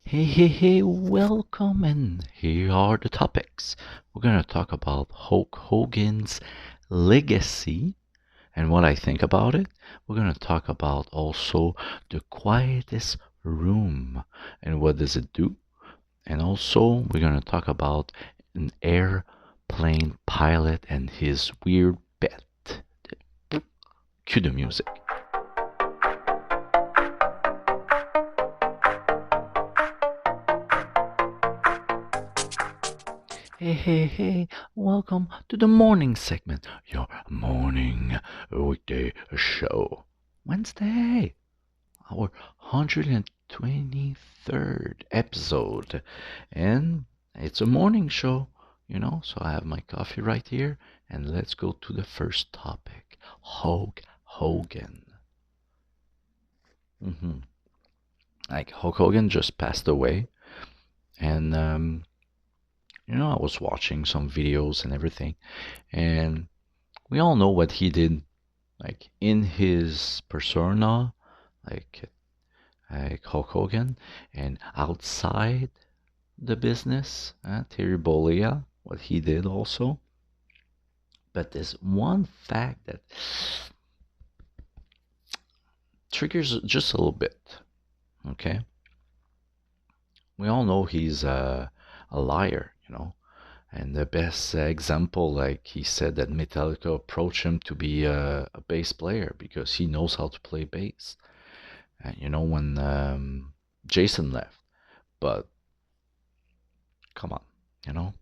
Hey, welcome, and here are the topics. We're going to talk about Hulk Hogan's legacy and what I think about it. We're going to talk about also the quietest room and what does it do. And also, we're going to talk about an airplane pilot and his weird pet. Cue the music. Hey, welcome to the morning segment, your morning weekday show. Wednesday, our 123rd episode. And it's a morning show, so I have my coffee right here. And let's go to the first topic, Hulk Hogan. hmm Like, Hulk Hogan just passed away. And, I was watching some videos and everything. And we all know what he did, like in his persona, like Hulk Hogan, and outside the business, Terry Bollea, what he did also. But there's one fact that triggers just a little bit. Okay, we all know he's a liar, And the best example, like he said that Metallica approached him to be a bass player because he knows how to play bass. And when Jason left, but come on, you know.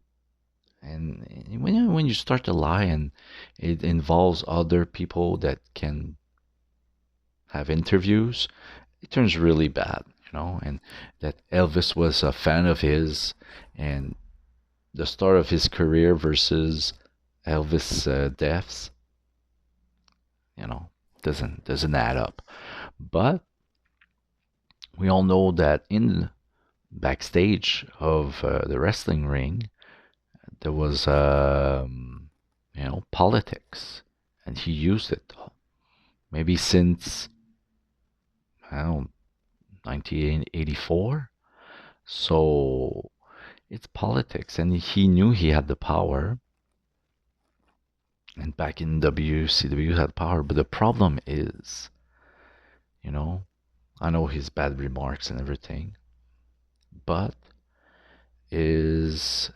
And when you start to lie and it involves other people that can have interviews, it turns really bad. And that Elvis was a fan of his, and the start of his career versus Elvis deaths, you know, doesn't add up. But we all know that in backstage of the wrestling ring, there was politics, and he used it maybe since I don't know 1984. So it's politics, and he knew he had the power. And back in WCW had power, but the problem is, you know, I know his bad remarks and everything, but is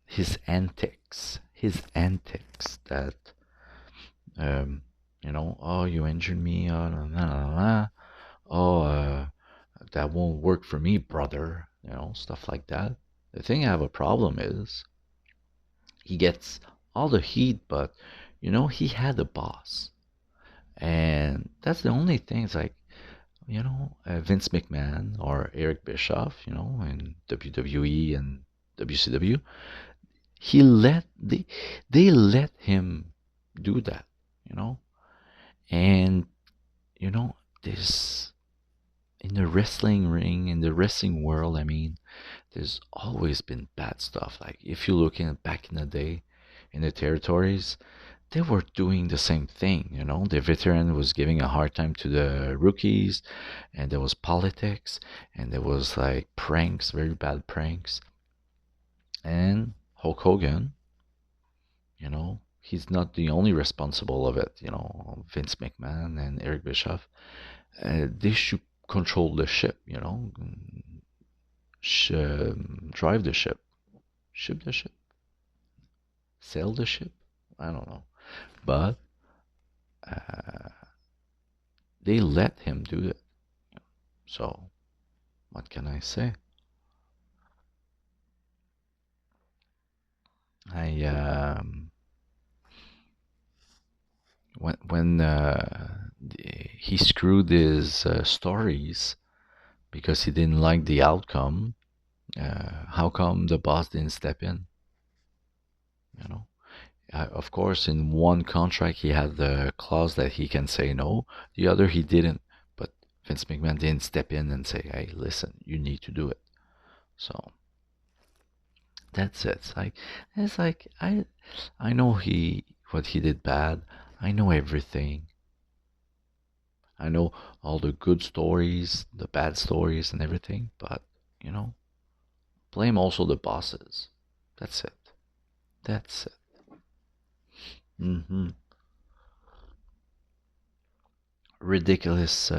his antics that oh, you injured me, oh, that won't work for me, brother, stuff like that. The thing I have a problem is he gets all the heat, but he had a boss, and that's the only thing. It's like Vince McMahon or Eric Bischoff, in WWE and WCW, he let they let him do that, you know, and you know this in the wrestling ring, in the wrestling world. I mean, there's always been bad stuff. Like if you look in back in the day, in the territories, they were doing the same thing. The veteran was giving a hard time to the rookies, and there was politics, and there was like pranks, very bad pranks. And Hulk Hogan, he's not the only responsible of it. Vince McMahon and Eric Bischoff, they should control the ship. Drive the ship the ship, sail the ship. I don't know, but uh, they let him do it. So what can I say? I when he screwed his stories because he didn't like the outcome. How come the boss didn't step in? You know, of course, in one contract he had the clause that he can say no. The other he didn't. But Vince McMahon didn't step in and say, "Hey, listen, you need to do it." So that's it. It's like I know what he did bad. I know everything. I know all the good stories, the bad stories, and everything. But you know, Blame also the bosses. That's it. That's it. Hmm. Ridiculous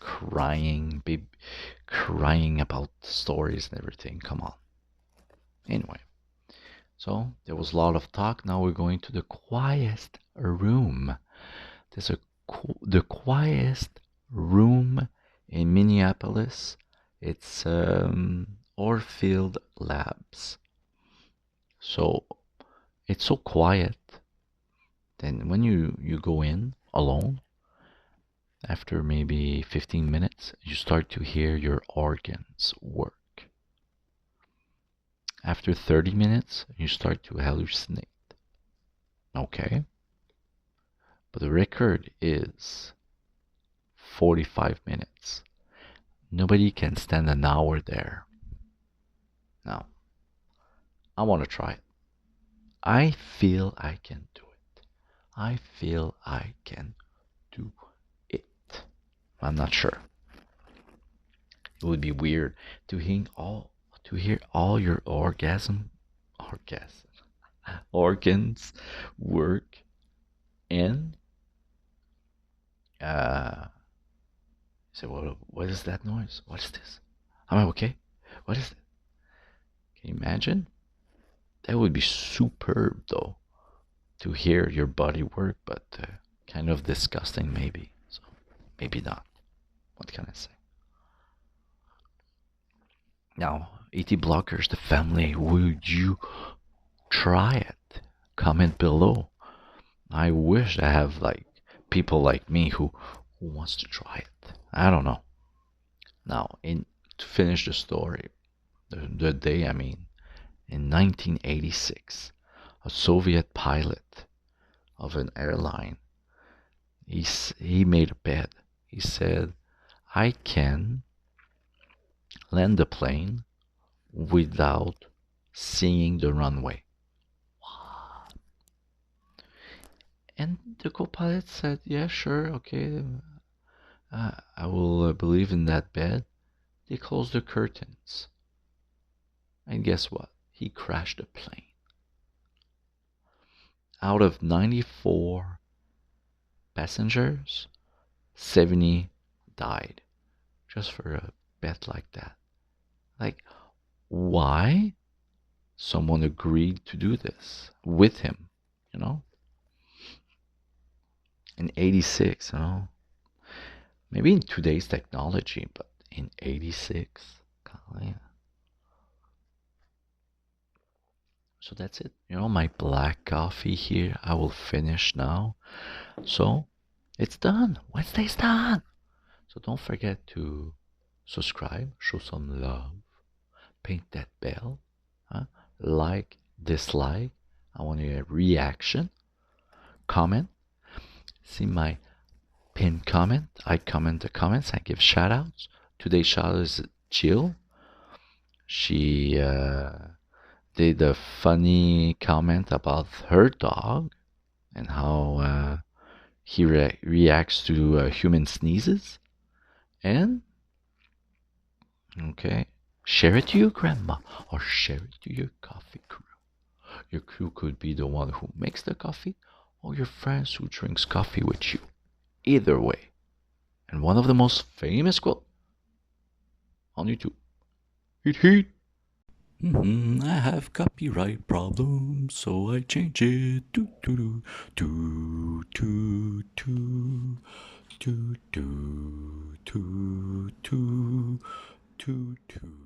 crying, crying about stories and everything. Come on. Anyway, so there was a lot of talk. Now we're going to the quietest room. There's the quietest room in Minneapolis. It's Orfield Labs. So it's so quiet. Then when you go in alone, after maybe 15 minutes, you start to hear your organs work. After 30 minutes, you start to hallucinate. Okay? But the record is 45 minutes. Nobody can stand an hour there. Now, I want to try it. I feel I can do it. I feel I can do it. I'm not sure. It would be weird to hear all your organs work and say, what is that noise? What is this? Am I okay? What is it? Can you imagine? That would be superb though, to hear your body work, but kind of disgusting maybe. So maybe not. What can I say? Now, ET blockers, the family, would you try it? Comment below. I wish I have like people like me who wants to try it. I don't know. Now, in to finish the story, the day I mean, in 1986, a Soviet pilot of an airline, he made a bet. He said, "I can land the plane without seeing the runway." And the co-pilot said, "Yeah, sure, okay, I will believe in that bet." They closed the curtains. And guess what? He crashed the plane. Out of 94 passengers, 70 died. Just for a bet like that. Like, why someone agreed to do this with him, you know? In 86, you know? Maybe in today's technology, but in 86, yeah. So that's it. You know, my black coffee here, I will finish now. So it's done. Wednesday's done. So don't forget to subscribe, show some love, paint that bell, huh? Like, dislike. I want a reaction, comment. See my pinned comment. I comment the comments. I give shout outs. Today's shout out is Jill. She did a funny comment about her dog and how he reacts to human sneezes. And, okay, share it to your grandma or share it to your coffee crew. Your crew could be the one who makes the coffee or your friends who drinks coffee with you. Either way. And one of the most famous quote on YouTube. Heat heat. I have copyright problems, so I change it. Do do do do do do do do do do do do.